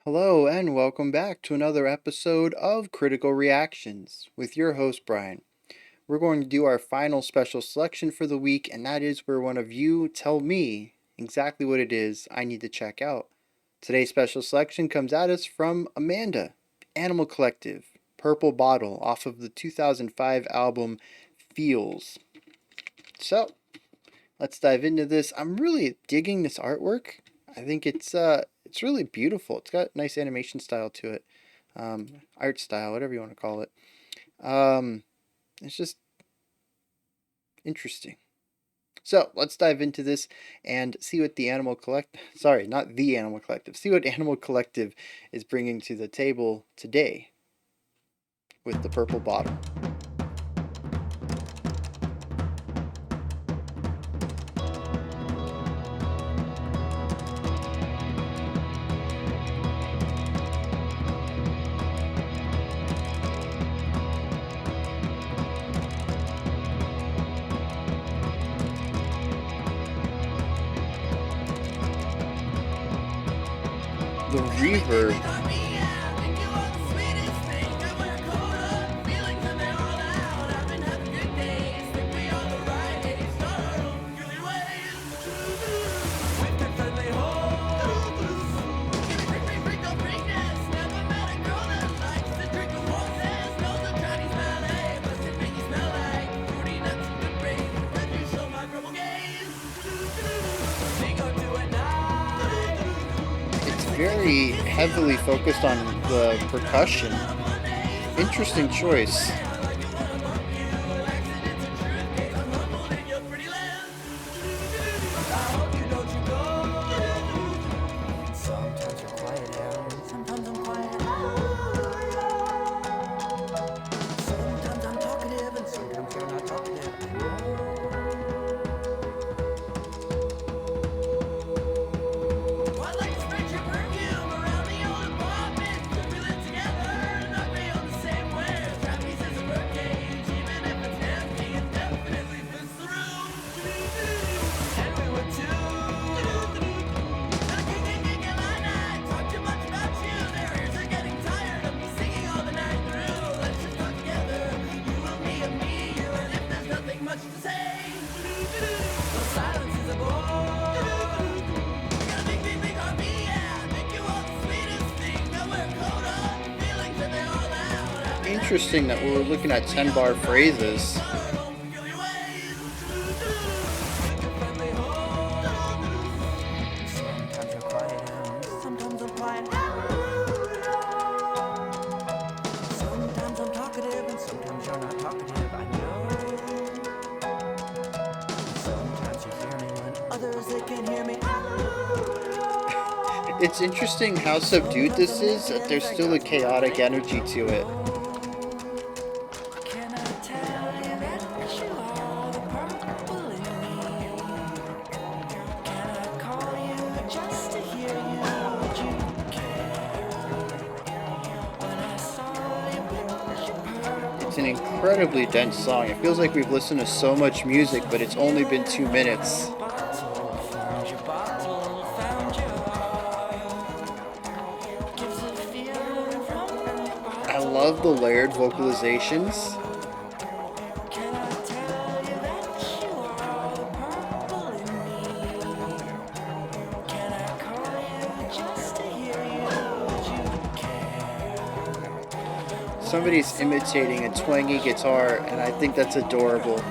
Hello, and welcome back to another episode of Critical Reactions with your host, Bryan. We're going to do our final special selection for the week, and that is where one of you tell me exactly what it is I need to check out. Today's special selection comes at us from Amanda, Animal Collective, Purple Bottle, off of the 2005 album Feels. So, let's dive into this. I'm really digging this artwork. I think it's really beautiful. It's got nice animation style to it, art style, whatever you want to call it. It's just interesting. So let's dive into this and see what the Animal Collect. Sorry, not the Animal Collective. See what Animal Collective is bringing to the table today with the Purple Bottle. The reverb. Very heavily focused on the percussion. Interesting choice. Interesting that we're looking at 10-bar phrases. It's interesting how subdued this is, that there's still a chaotic energy to it. It's an incredibly dense song. It feels like we've listened to so much music, but it's only been 2 minutes. I love the layered vocalizations. Somebody's imitating a twangy guitar, and I think that's adorable.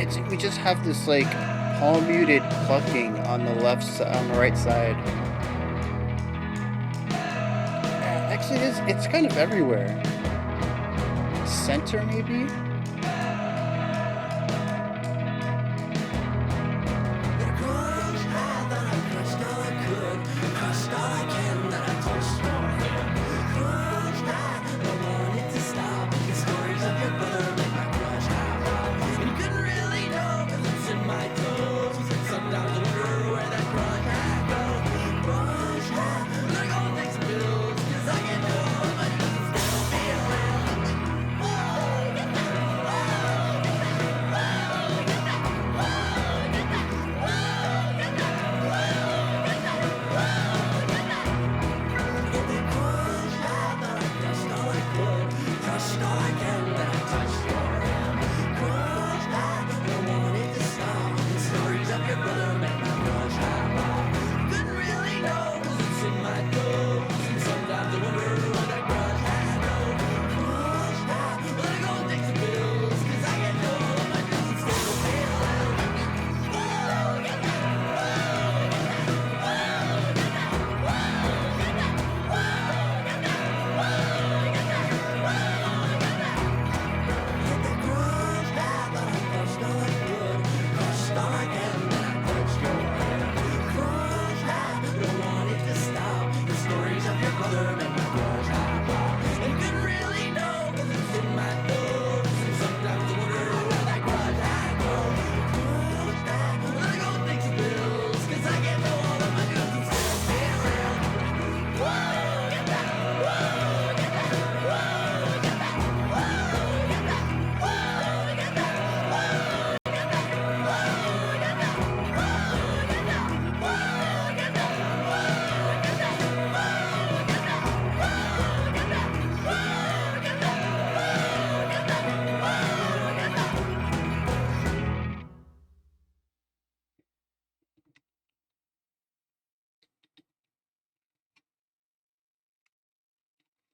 it's we just have this like palm muted plucking on the on the right side. Actually, it's kind of everywhere. Center maybe.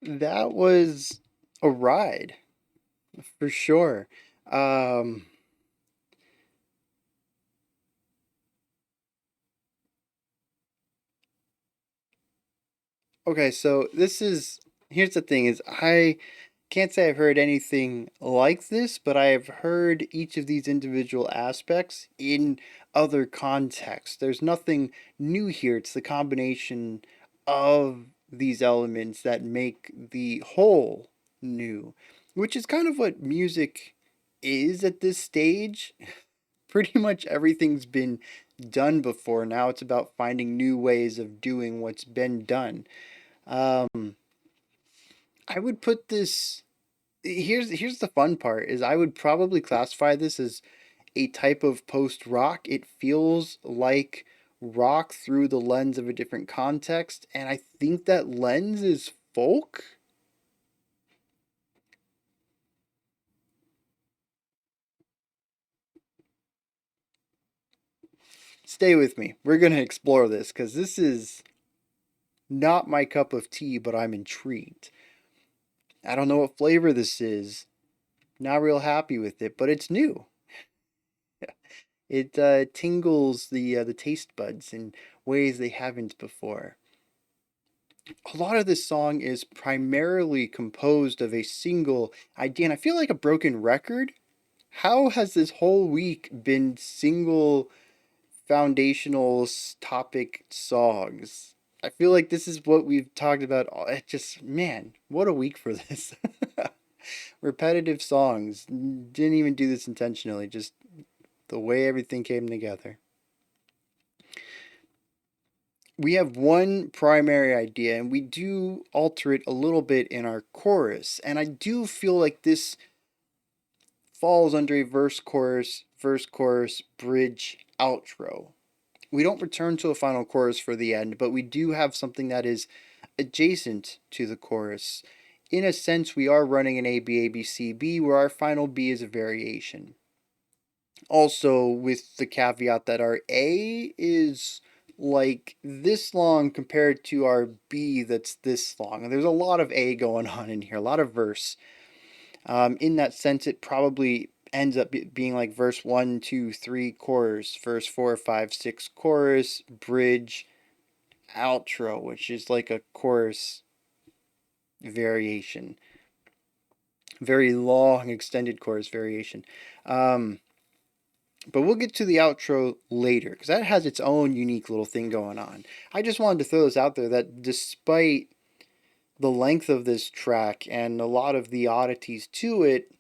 That was a ride for sure. Um, okay, so this is here's the thing is I can't say I've heard anything like this, but I have heard each of these individual aspects in other contexts. There's nothing new here. It's the combination of these elements that make the whole new, which is kind of what music is at this stage. Pretty much everything's been done before. Now it's about finding new ways of doing what's been done. Um, I would put this here's the fun part is I would probably classify this as a type of post rock. It feels like rock through the lens of a different context, and I think that lens is folk. Stay with me. We're going to explore this cuz this is not my cup of tea, but I'm intrigued. I don't know what flavor this is. Not real happy with it, but it's new. It tingles the taste buds in ways they haven't before. A lot of this song is primarily composed of a single idea, and I feel like a broken record. How has this whole week been single foundational topic songs? I feel like this is what we've talked about. It just, man, what a week for this. Repetitive songs. Didn't even do this intentionally, just the way everything came together. We have one primary idea and we do alter it a little bit in our chorus. And I do feel like this falls under a verse, chorus, bridge, outro. We don't return to a final chorus for the end, but we do have something that is adjacent to the chorus. In a sense, we are running an A B A B C B, where our final B is a variation. Also, with the caveat that our A is like this long compared to our B that's this long. And there's a lot of A going on in here, a lot of verse. In that sense, it probably ends up being like verse 1, 2, 3, chorus, verse 4, 5, 6, chorus, bridge, outro, which is like a chorus variation. Very long, extended chorus variation. Um, but we'll get to the outro later because that has its own unique little thing going on. I just wanted to throw this out there that despite the length of this track and a lot of the oddities to it,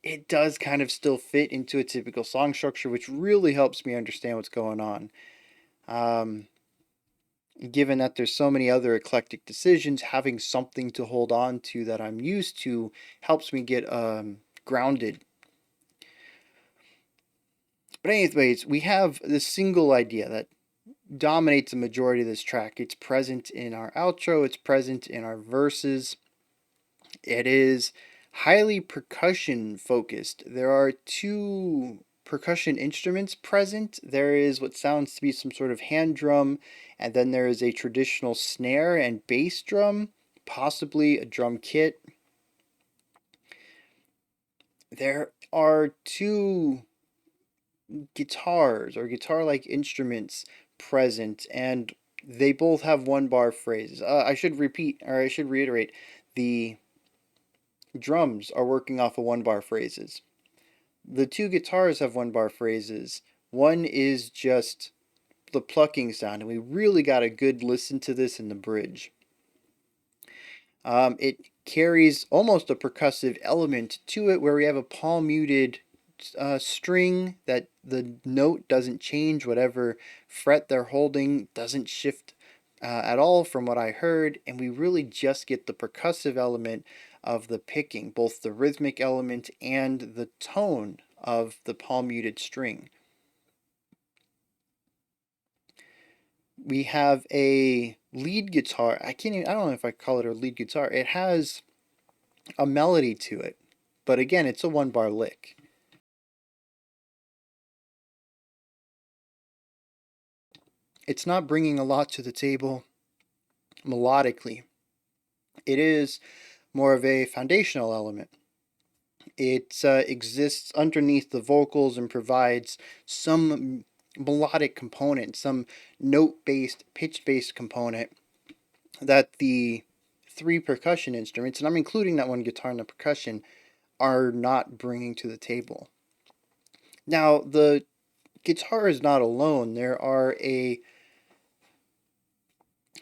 it does kind of still fit into a typical song structure, which really helps me understand what's going on. Um, Given that there's so many other eclectic decisions, having something to hold on to that I'm used to helps me get grounded. But anyways, we have this single idea that dominates the majority of this track. It's present in our outro, it's present in our verses. It is highly percussion focused. There are two percussion instruments present. There is what sounds to be some sort of hand drum, and then there is a traditional snare and bass drum, possibly a drum kit. There are two guitars or guitar like instruments present, and they both have one bar phrases. I should repeat, or I should reiterate, the drums are working off of one bar phrases. The two guitars have one bar phrases. One is just the plucking sound, and we really got a good listen to this in the bridge. It carries almost a percussive element to it where we have a palm muted string that the note doesn't change, whatever fret they're holding doesn't shift at all from what I heard, and we really just get the percussive element of the picking, both the rhythmic element and the tone of the palm muted string. We have a lead guitar. I don't know if I call it a lead guitar. It has a melody to it, but again, it's a one bar lick. It's not bringing a lot to the table melodically. It is more of a foundational element. It exists underneath the vocals and provides some melodic component, some note based, pitch based component that the three percussion instruments, and I'm including that one guitar and the percussion, are not bringing to the table. Now, the guitar is not alone. There are a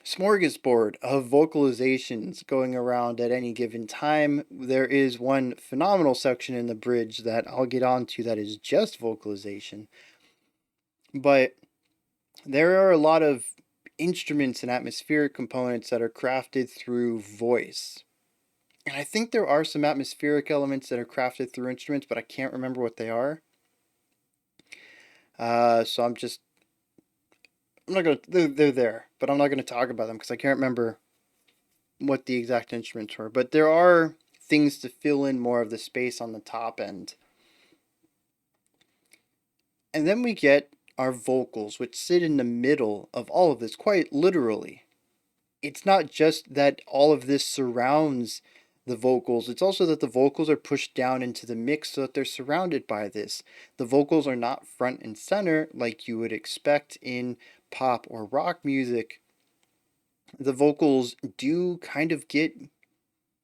smorgasbord of vocalizations going around at any given time. There is one phenomenal section in the bridge that I'll get onto that is just vocalization. But there are a lot of instruments and atmospheric components that are crafted through voice. And I think there are some atmospheric elements that are crafted through instruments, but I can't remember what they are. So I'm not gonna, they're there, but I'm not gonna talk about them because I can't remember what the exact instruments were. But there are things to fill in more of the space on the top end. And then we get our vocals, which sit in the middle of all of this, quite literally. It's not just that all of this surrounds the vocals, it's also that the vocals are pushed down into the mix so that they're surrounded by this. The vocals are not front and center like you would expect in pop or rock music. The vocals do kind of get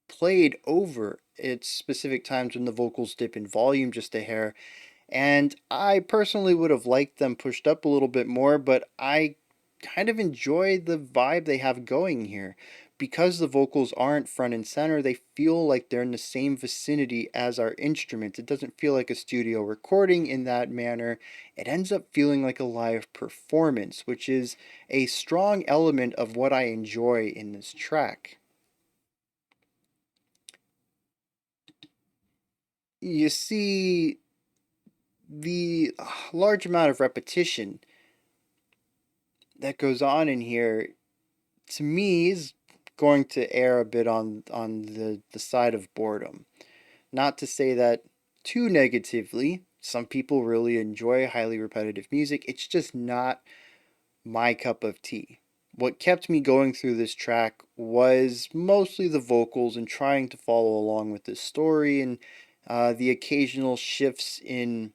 played over at specific times when the vocals dip in volume just a hair. And I personally would have liked them pushed up a little bit more, but I kind of enjoy the vibe they have going here. Because the vocals aren't front and center, they feel like they're in the same vicinity as our instruments. It doesn't feel like a studio recording in that manner. It ends up feeling like a live performance, which is a strong element of what I enjoy in this track. You see the large amount of repetition that goes on in here, to me, is going to err a bit on the side of boredom. Not to say that too negatively. Some people really enjoy highly repetitive music. It's just not my cup of tea. What kept me going through this track was mostly the vocals and trying to follow along with this story and The occasional shifts in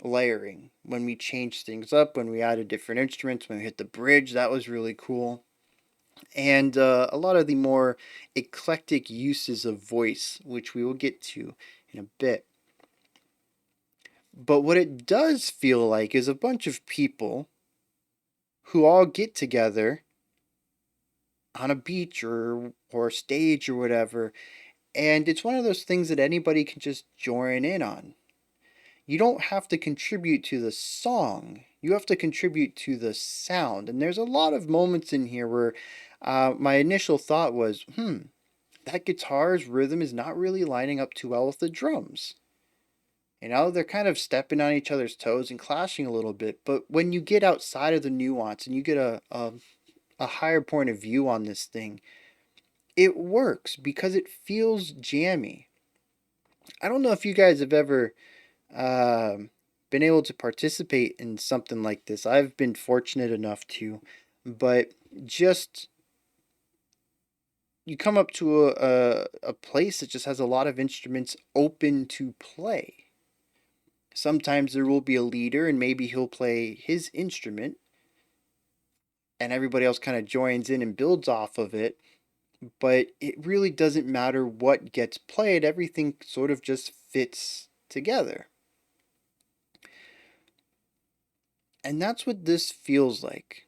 layering when we changed things up, when we added different instruments, when we hit the bridge, that was really cool. And a lot of the more eclectic uses of voice, which we will get to in a bit. But what it does feel like is a bunch of people who all get together on a beach or a stage or whatever, and it's one of those things that anybody can just join in on. You don't have to contribute to the song. You have to contribute to the sound. And there's a lot of moments in here where my initial thought was, that guitar's rhythm is not really lining up too well with the drums. You know, they're kind of stepping on each other's toes and clashing a little bit. But when you get outside of the nuance and you get a higher point of view on this thing, it works because it feels jammy. I don't know if you guys have ever um, been able to participate in something like this. I've been fortunate enough to, but just you come up to a place that just has a lot of instruments open to play. Sometimes there will be a leader and maybe he'll play his instrument and everybody else kind of joins in and builds off of it. But it really doesn't matter what gets played, everything sort of just fits together. And that's what this feels like.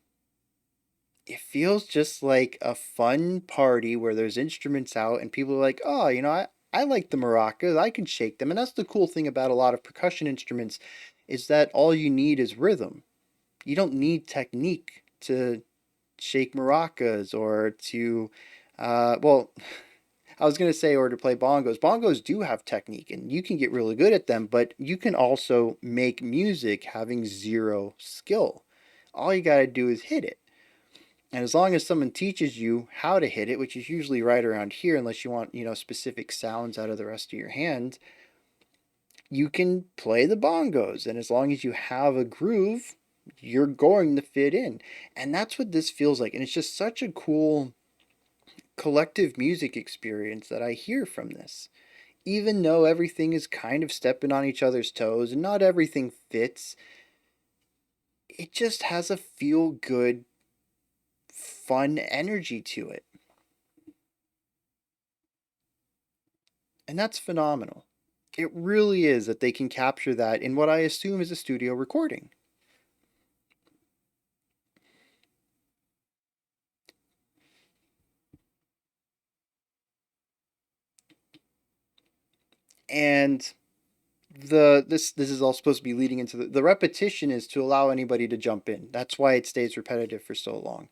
It feels just like a fun party where there's instruments out and people are like, oh, I like the maracas, I can shake them. And that's the cool thing about a lot of percussion instruments is that all you need is rhythm. You don't need technique to shake maracas or to, well, I was going to say, or to play bongos. Bongos do have technique and you can get really good at them, but you can also make music having zero skill. All you got to do is hit it. And as long as someone teaches you how to hit it, which is usually right around here, unless you want, specific sounds out of the rest of your hand, you can play the bongos. And as long as you have a groove, you're going to fit in. And that's what this feels like. And it's just such a cool collective music experience that I hear from this. Even though everything is kind of stepping on each other's toes and not everything fits, it just has a feel good, fun energy to it. And that's phenomenal. It really is that they can capture that in what I assume is a studio recording. And this is all supposed to be leading into the repetition is to allow anybody to jump in. That's why it stays repetitive for so long.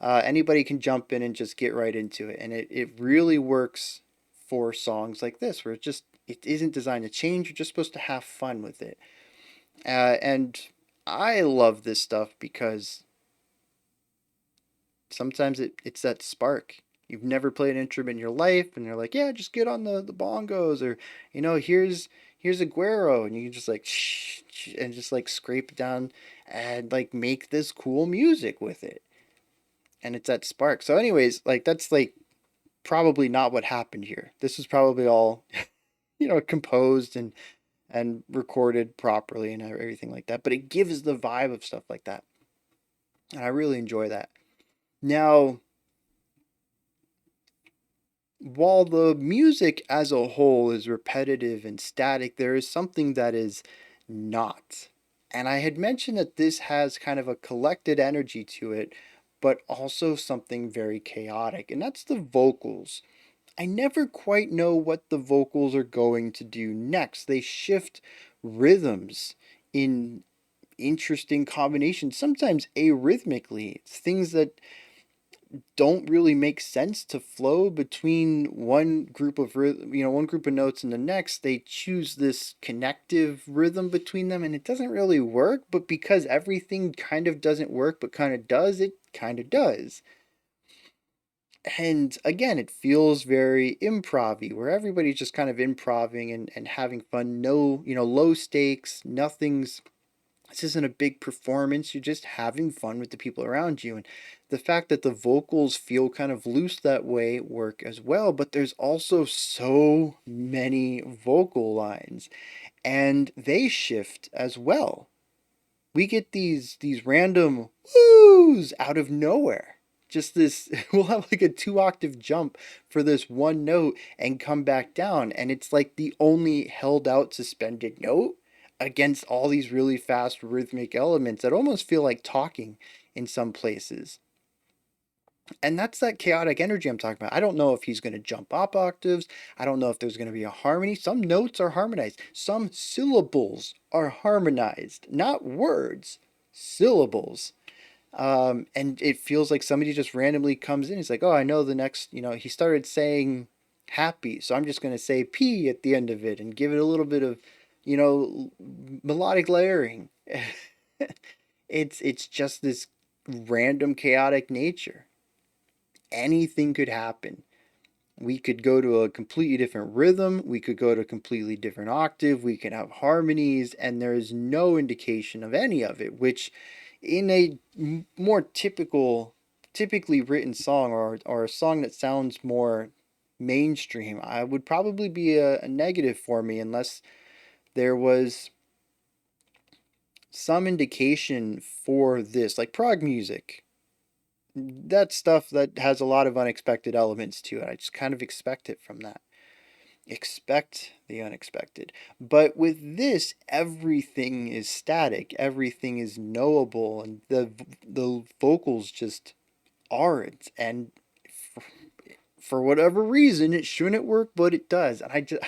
Anybody can jump in and just get right into it, and it really works for songs like this where it isn't designed to change. You're just supposed to have fun with it. And I love this stuff because sometimes it's that spark. You've never played an instrument in your life, and you're like, yeah, just get on the bongos, or here's a guero, and you can just like shh, and just like scrape it down and like make this cool music with it. And it's that spark. So, anyways, like that's like probably not what happened here. This was probably all composed and recorded properly and everything like that. But it gives the vibe of stuff like that, and I really enjoy that. Now, while the music as a whole is repetitive and static, there is something that is not. And I had mentioned that this has kind of a collected energy to it, but also something very chaotic, and that's the vocals. I never quite know what the vocals are going to do next. They shift rhythms in interesting combinations, sometimes arrhythmically. It's things that don't really make sense to flow between one group of notes and the next. They choose this connective rhythm between them and it doesn't really work, but because everything kind of doesn't work but kind of does, it kind of does. And again, it feels very improv-y, where everybody's just kind of improving and having fun. No, low stakes, nothing's This isn't a big performance. You're just having fun with the people around you. And the fact that the vocals feel kind of loose that way work as well. But there's also so many vocal lines, and they shift as well. We get these random woos out of nowhere. Just this, we'll have like a 2 octave jump for this one note and come back down, and it's like the only held out suspended note against all these really fast rhythmic elements that almost feel like talking in some places. And that's that chaotic energy I'm talking about. I don't know if he's going to jump up octaves. I don't know if there's going to be a harmony. Some notes are harmonized. Some syllables are harmonized. Not words, syllables. And it feels like somebody just randomly comes in. He's like, oh, I know the next, he started saying happy. So I'm just going to say P at the end of it and give it a little bit of, melodic layering. It's just this random chaotic nature. Anything could happen. We could go to a completely different rhythm. We could go to a completely different octave. We could have harmonies, and there is no indication of any of it, which in a more typically written song, or a song that sounds more mainstream, I would probably be a negative for me unless there was some indication for this, like prog music. That stuff that has a lot of unexpected elements to it. I just kind of expect it from that. Expect the unexpected. But with this, everything is static. Everything is knowable, and the vocals just aren't. And for, for whatever reason, it shouldn't work, but it does. And I just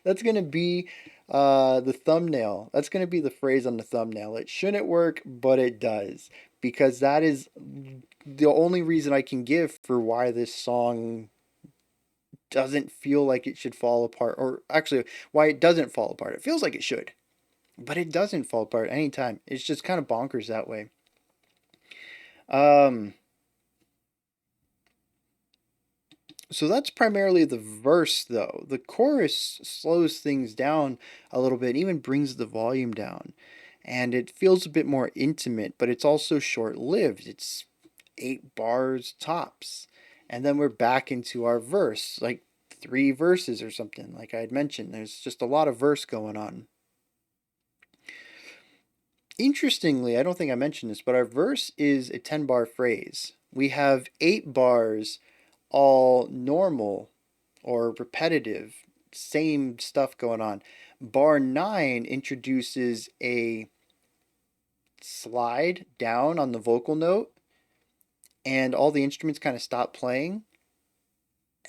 that's gonna be the thumbnail. That's gonna be the phrase on the thumbnail. It shouldn't work, but it does, because that is the only reason I can give for why this song doesn't feel like it should fall apart, or actually why it doesn't fall apart. It feels like it should, but it doesn't fall apart anytime. It's just kind of bonkers that way. Um, so that's primarily the verse, though. The chorus slows things down a little bit, even brings the volume down, and it feels a bit more intimate, but it's also short lived. It's 8 bars tops. And then we're back into our verse, like 3 verses or something, like I had mentioned. There's just a lot of verse going on. Interestingly, I don't think I mentioned this, but our verse is a 10 bar phrase. We have 8 bars, all normal or repetitive, same stuff going on. Bar 9 introduces a slide down on the vocal note, and all the instruments kind of stop playing.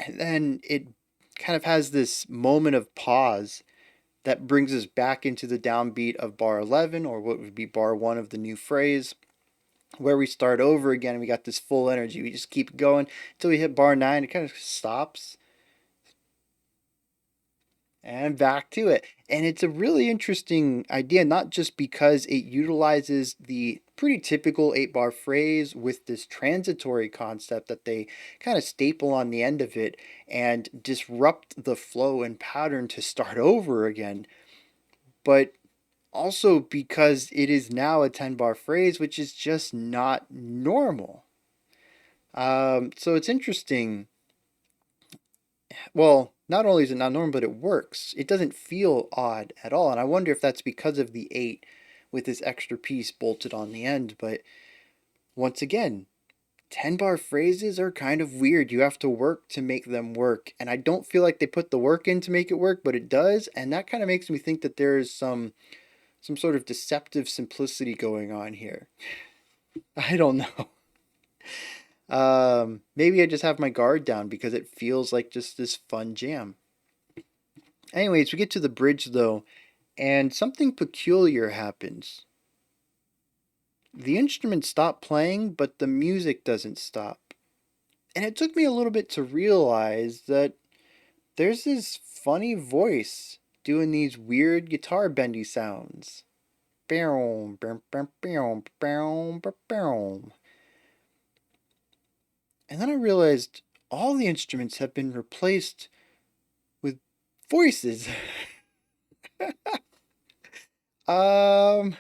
And then it kind of has this moment of pause that brings us back into the downbeat of bar 11, or what would be bar 1 of the new phrase, where we start over again and we got this full energy. We just keep going until we hit bar 9. It kind of stops and back to it. And it's a really interesting idea, not just because it utilizes the pretty typical 8 bar phrase with this transitory concept that they kind of staple on the end of it and disrupt the flow and pattern to start over again, but also because it is now a 10 bar phrase, which is just not normal. So it's interesting. Well, not only is it not normal, but it works. It doesn't feel odd at all. And I wonder if that's because of the 8 with this extra piece bolted on the end. But once again, 10 bar phrases are kind of weird. You have to work to make them work. And I don't feel like they put the work in to make it work, but it does. And that kind of makes me think that there is some sort of deceptive simplicity going on here. I don't know. Maybe I just have my guard down because it feels like just this fun jam. Anyways, we get to the bridge though, and something peculiar happens. The instruments stop playing, but the music doesn't stop. And it took me a little bit to realize that there's this funny voice doing these weird guitar bendy sounds. And then I realized all the instruments have been replaced with voices. um,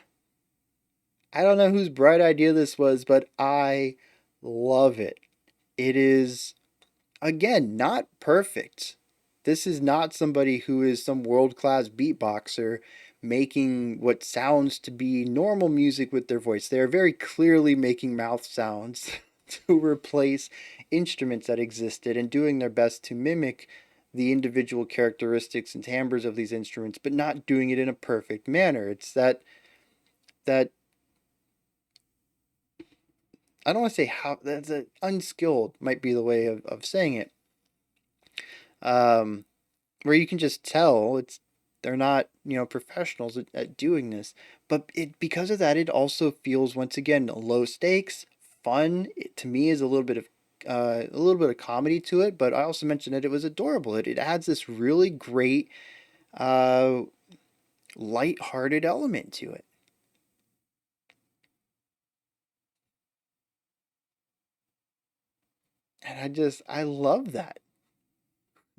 I don't know whose bright idea this was, but I love it. It is, again, not perfect. This is not somebody who is some world class beatboxer making what sounds to be normal music with their voice. They are very clearly making mouth sounds to replace instruments that existed and doing their best to mimic the individual characteristics and timbres of these instruments, but not doing it in a perfect manner. It's that I don't want to say how that's unskilled might be the way of saying it. Um, where you can just tell they're not professionals at doing this, but it because of that it also feels once again low stakes, fun. It, to me, is a little bit of comedy to it, but I also mentioned that it was adorable. It adds this really great uh, light-hearted element to it, and I love that.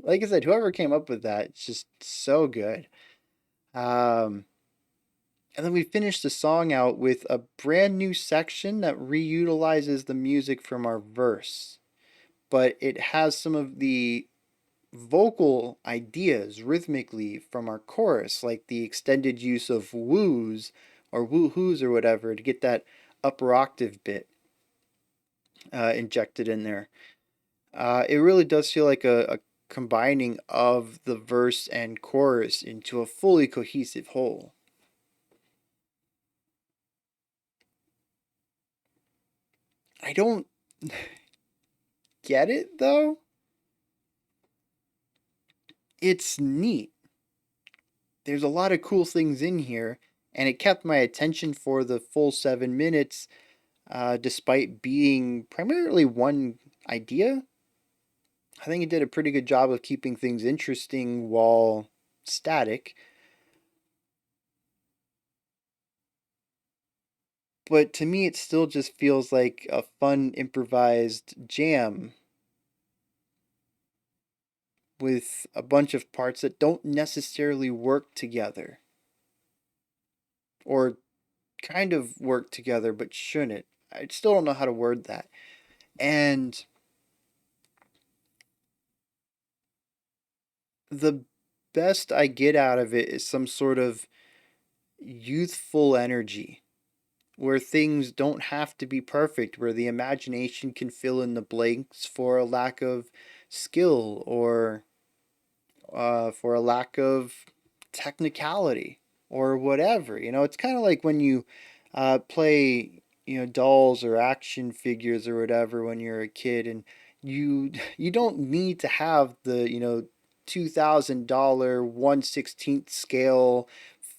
Like I said, whoever came up with that, it's just so good. Um, and then we finish the song out with a brand new section that reutilizes the music from our verse, but it has some of the vocal ideas rhythmically from our chorus, like the extended use of woos or woo-hoos or whatever to get that upper octave bit injected in there. It really does feel like a combining of the verse and chorus into a fully cohesive whole. I don't get it though. It's neat. There's a lot of cool things in here, and it kept my attention for the full 7 minutes, despite being primarily one idea. I think it did a pretty good job of keeping things interesting while static, but to me, it still just feels like a fun improvised jam with a bunch of parts that don't necessarily work together, or kind of work together but shouldn't. I still don't know how to word that. And the best I get out of it is some sort of youthful energy where things don't have to be perfect, where the imagination can fill in the blanks for a lack of skill or for a lack of technicality or whatever. It's kind of like when you play, dolls or action figures or whatever when you're a kid, and you don't need to have the $2,000 1/16th scale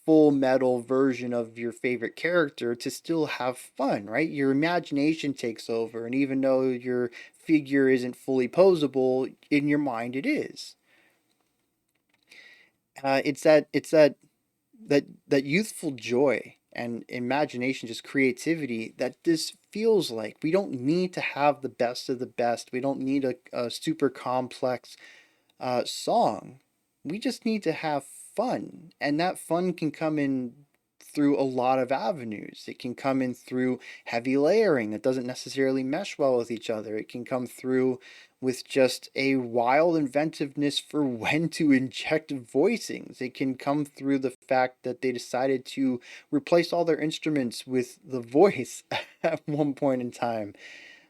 full metal version of your favorite character to still have fun, right? Your imagination takes over, and even though your figure isn't fully posable, in your mind it is. It's that youthful joy and imagination, just creativity that this feels like. We don't need to have the best of the best. We don't need a super complex song. We just need to have fun, and that fun can come in through a lot of avenues. It can come in through heavy layering that doesn't necessarily mesh well with each other. It can come through with just a wild inventiveness for when to inject voicings. It can come through the fact that they decided to replace all their instruments with the voice at one point in time.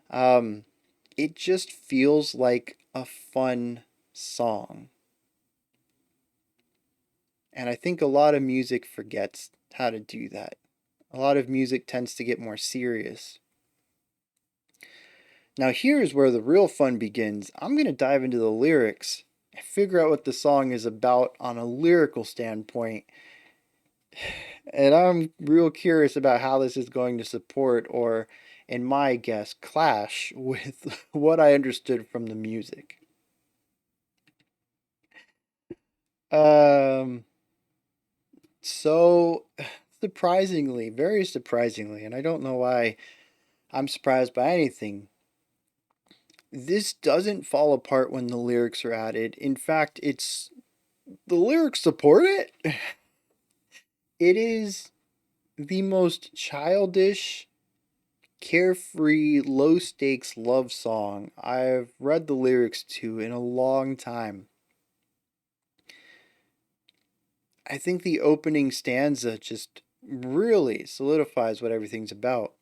Um, it just feels like a fun song. And I think a lot of music forgets how to do that. A lot of music tends to get more serious. Now, here's where the real fun begins. I'm going to dive into the lyrics and figure out what the song is about on a lyrical standpoint. And I'm real curious about how this is going to support, or, in my guess, clash with what I understood from the music. Um, so surprisingly, very surprisingly, and I don't know why I'm surprised by anything, this doesn't fall apart when the lyrics are added. In fact, the lyrics support it. It is the most childish, carefree, low stakes love song I've read the lyrics to in a long time. I think the opening stanza just really solidifies what everything's about.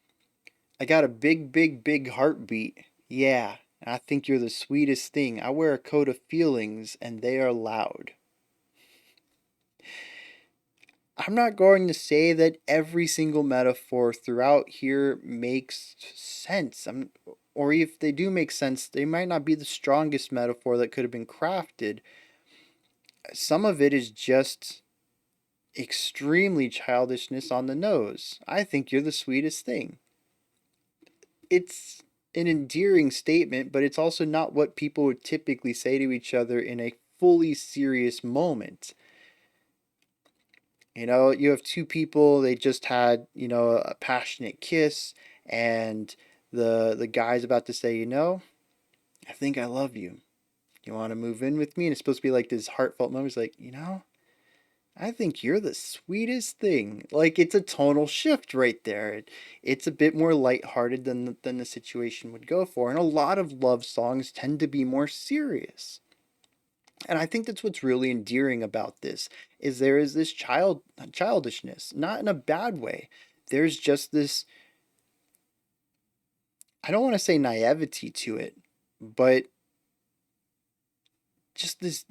I got a big, big, big heartbeat. Yeah, I think you're the sweetest thing. I wear a coat of feelings, and they are loud. I'm not going to say that every single metaphor throughout here makes sense. Or if they do make sense, they might not be the strongest metaphor that could have been crafted. Some of it is just extremely childishness on the nose. I think you're the sweetest thing. It's an endearing statement, but it's also not what people would typically say to each other in a fully serious moment. You have two people, they just had, a passionate kiss, and the guy's about to say, I think I love you. You want to move in with me? And it's supposed to be like this heartfelt moment. It's like, I think you're the sweetest thing. Like it's a tonal shift right there. It's a bit more lighthearted than the situation would go for. And a lot of love songs tend to be more serious. And I think that's what's really endearing about this is there is this childishness, not in a bad way. There's just this, I don't want to say naivety to it, but just this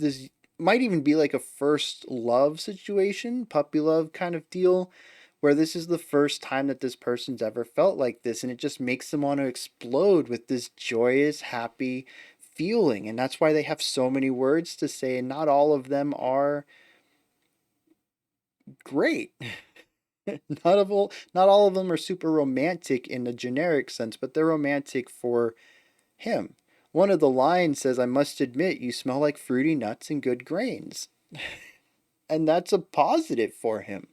might even be like a first love situation, puppy love kind of deal, where this is the first time that this person's ever felt like this, and it just makes them want to explode with this joyous, happy feeling. And that's why they have so many words to say, and not all of them are great. Not all of them are super romantic in the generic sense, but they're romantic for him. One of the lines says, I must admit, you smell like fruity nuts and good grains. And that's a positive for him.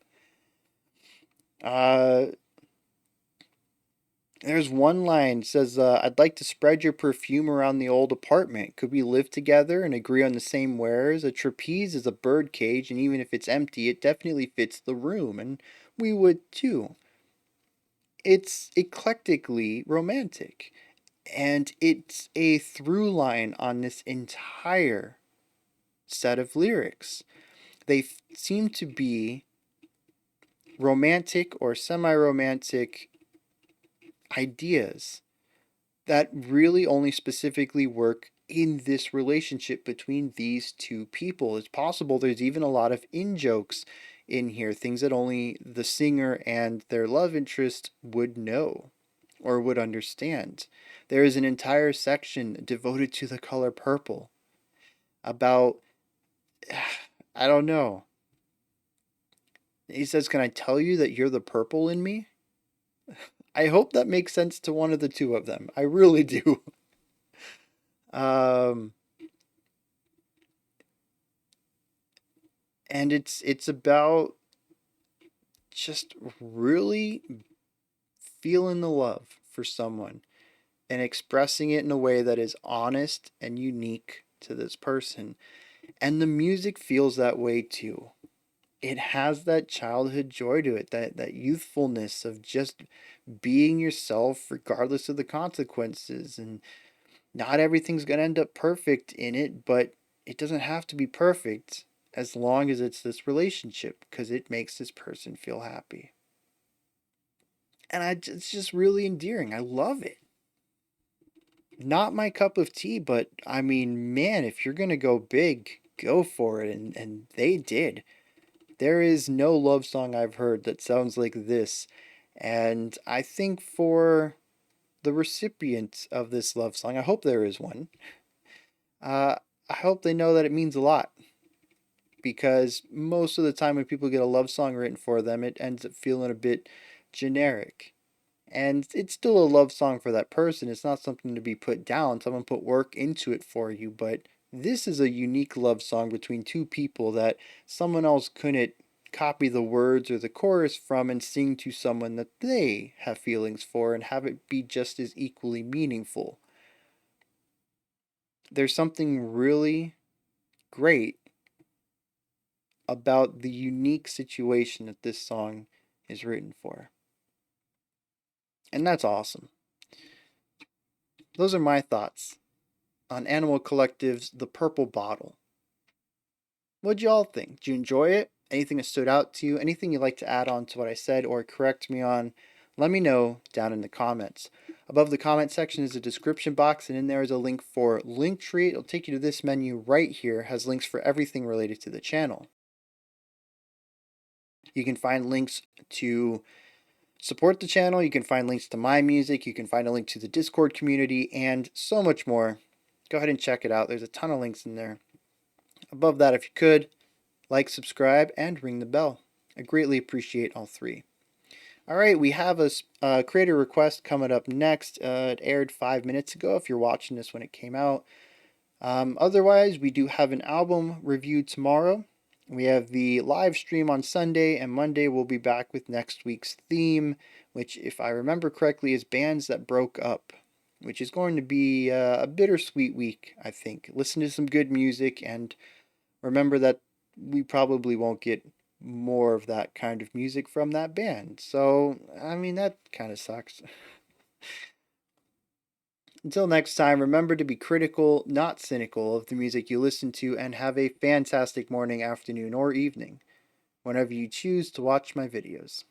Uh, there's one line says, I'd like to spread your perfume around the old apartment. Could we live together and agree on the same wares? A trapeze is a bird cage, and even if it's empty, it definitely fits the room, and we would too. It's eclectically romantic, and it's a through line on this entire set of lyrics. They seem to be romantic or semi romantic ideas that really only specifically work in this relationship between these two people. It's possible there's even a lot of in jokes in here, things that only the singer and their love interest would know or would understand. There is an entire section devoted to the color purple about, I don't know. He says, can I tell you that you're the purple in me? I hope that makes sense to one of the two of them. I really do. Um, and it's about just really feeling the love for someone and expressing it in a way that is honest and unique to this person. And the music feels that way too. It has that childhood joy to it, that youthfulness of just being yourself regardless of the consequences. And not everything's going to end up perfect in it, but it doesn't have to be perfect as long as it's this relationship because it makes this person feel happy. And it's just really endearing. I love it. Not my cup of tea, but I mean, man, if you're going to go big, go for it. And they did. There is no love song I've heard that sounds like this. And I think for the recipient of this love song, I hope there is one. Uh, I hope they know that it means a lot because most of the time when people get a love song written for them, it ends up feeling a bit generic. And it's still a love song for that person. It's not something to be put down. Someone put work into it for you, but this is a unique love song between two people that someone else couldn't copy the words or the chorus from and sing to someone that they have feelings for and have it be just as equally meaningful. There's something really great about the unique situation that this song is written for. And that's awesome. Those are my thoughts on Animal Collective's The Purple Bottle. What'd y'all think? Did you enjoy it? Anything that stood out to you? Anything you'd like to add on to what I said or correct me on? Let me know down in the comments. Above the comment section is a description box, and in there is a link for Linktree. It'll take you to this menu right here. It has links for everything related to the channel. You can find links to support the channel. You can find links to my music. You can find a link to the Discord community and so much more. Go ahead and check it out. There's a ton of links in there. Above that, if you could, like, subscribe, and ring the bell. I greatly appreciate all three. All right, we have a creator request coming up next. It aired 5 minutes ago if you're watching this when it came out. Otherwise, we do have an album review tomorrow. We have the live stream on Sunday, and Monday we'll be back with next week's theme, which, if I remember correctly, is bands that broke up, which is going to be a bittersweet week, I think. Listen to some good music, and remember that we probably won't get more of that kind of music from that band. So, I mean, that kind of sucks. Until next time, remember to be critical, not cynical, of the music you listen to, and have a fantastic morning, afternoon, or evening, whenever you choose to watch my videos.